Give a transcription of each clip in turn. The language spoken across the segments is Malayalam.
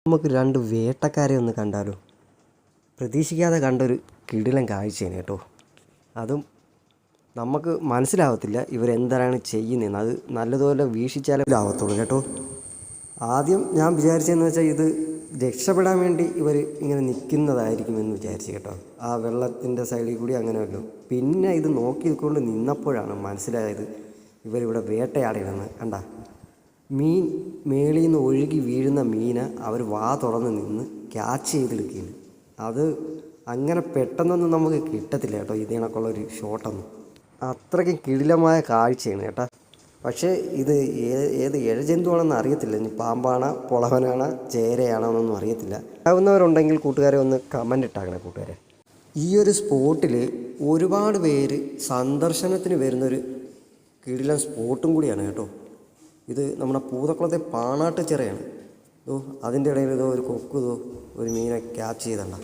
നമുക്ക് രണ്ട് വേട്ടക്കാരെ ഒന്ന് കണ്ടാലോ? പ്രതീക്ഷിക്കാതെ കണ്ടൊരു കിടിലൻ കാഴ്ചയാണ് കേട്ടോ. അതും നമുക്ക് മനസ്സിലാവത്തില്ല ഇവരെന്താണ് ചെയ്യുന്നതെന്ന്. അത് നല്ലതുപോലെ വീക്ഷിച്ചാലേ ആവത്തുള്ളൂ കേട്ടോ. ആദ്യം ഞാൻ വിചാരിച്ചതെന്ന് വെച്ചാൽ ഇത് രക്ഷപ്പെടാൻ വേണ്ടി ഇവർ ഇങ്ങനെ നിൽക്കുന്നതായിരിക്കുമെന്ന് വിചാരിച്ചു കേട്ടോ. ആ വെള്ളത്തിൻ്റെ സൈഡിൽ കൂടി അങ്ങനെ വല്ലതും. പിന്നെ ഇത് നോക്കിക്കൊണ്ട് നിന്നപ്പോഴാണ് മനസ്സിലായത് ഇവരിവിടെ വേട്ടയാടിയെന്ന്. കണ്ട, മീൻ മേളിൽ നിന്ന് ഒഴുകി വീഴുന്ന മീനെ അവർ വാ തുറന്ന് നിന്ന് ക്യാച്ച് ചെയ്തെടുക്കുകയാണ്. അത് അങ്ങനെ പെട്ടെന്നൊന്നും നമുക്ക് കിട്ടത്തില്ല കേട്ടോ, ഇതിനൊക്കെയുള്ളൊരു ഷോട്ടൊന്നും. അത്രയ്ക്ക് കിടിലമായ കാഴ്ചയാണ് കേട്ടോ. പക്ഷേ ഇത് ഏത് ഇഴജന്തുവാണെന്ന് അറിയത്തില്ല. ഇനി പാമ്പാണോ, പൊളവനാണോ, ചേരയാണോ എന്നൊന്നും അറിയത്തില്ല. ആവുന്നവരുണ്ടെങ്കിൽ കൂട്ടുകാരെ ഒന്ന് കമൻ്റ് ഇട്ടാക്കണേ കൂട്ടുകാരെ. ഈ ഒരു സ്പോട്ടിൽ ഒരുപാട് പേര് സന്ദർശനത്തിന് വരുന്നൊരു കിടിലൻ സ്പോട്ടും കൂടിയാണ് കേട്ടോ. ഇത് നമ്മുടെ പൂതക്കുളത്തെ പാണാട്ട് ചിറയാണ്. അതിൻ്റെ ഇടയിൽ ഒരു കൊക്ക് ഒരു മീനെ ക്യാച്ച് ചെയ്തണ്ട.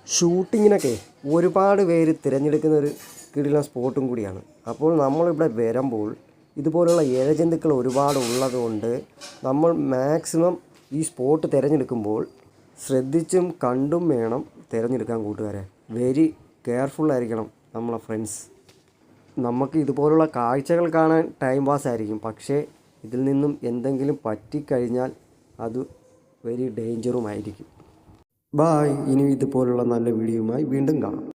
ഷൂട്ടിങ്ങിനൊക്കെ ഒരുപാട് പേര് തിരഞ്ഞെടുക്കുന്ന ഒരു കിടിലൻ സ്പോട്ടും കൂടിയാണ്. അപ്പോൾ നമ്മളിവിടെ വരുമ്പോൾ ഇതുപോലുള്ള ഇഴജന്തുക്കൾ ഒരുപാട് ഉള്ളതുകൊണ്ട് നമ്മൾ മാക്സിമം ഈ സ്പോട്ട് തിരഞ്ഞെടുക്കുമ്പോൾ ശ്രദ്ധിച്ചും കണ്ടും വേണം തിരഞ്ഞെടുക്കാൻ കൂട്ടുകാരെ. വെരി കെയർഫുള്ളായിരിക്കണം നമ്മളെ ഫ്രണ്ട്സ്. നമുക്ക് ഇതുപോലുള്ള കാഴ്ചകൾ കാണാൻ ടൈം പാസ് ആയിരിക്കും, പക്ഷേ ഇതിൽ നിന്നും എന്തെങ്കിലും പറ്റിക്കഴിഞ്ഞാൽ അത് വെരി ഡേഞ്ചറുമായിരിക്കും. ബായ്. ഇനി ഇതുപോലുള്ള നല്ല വീഡിയോയുമായി വീണ്ടും കാണാം.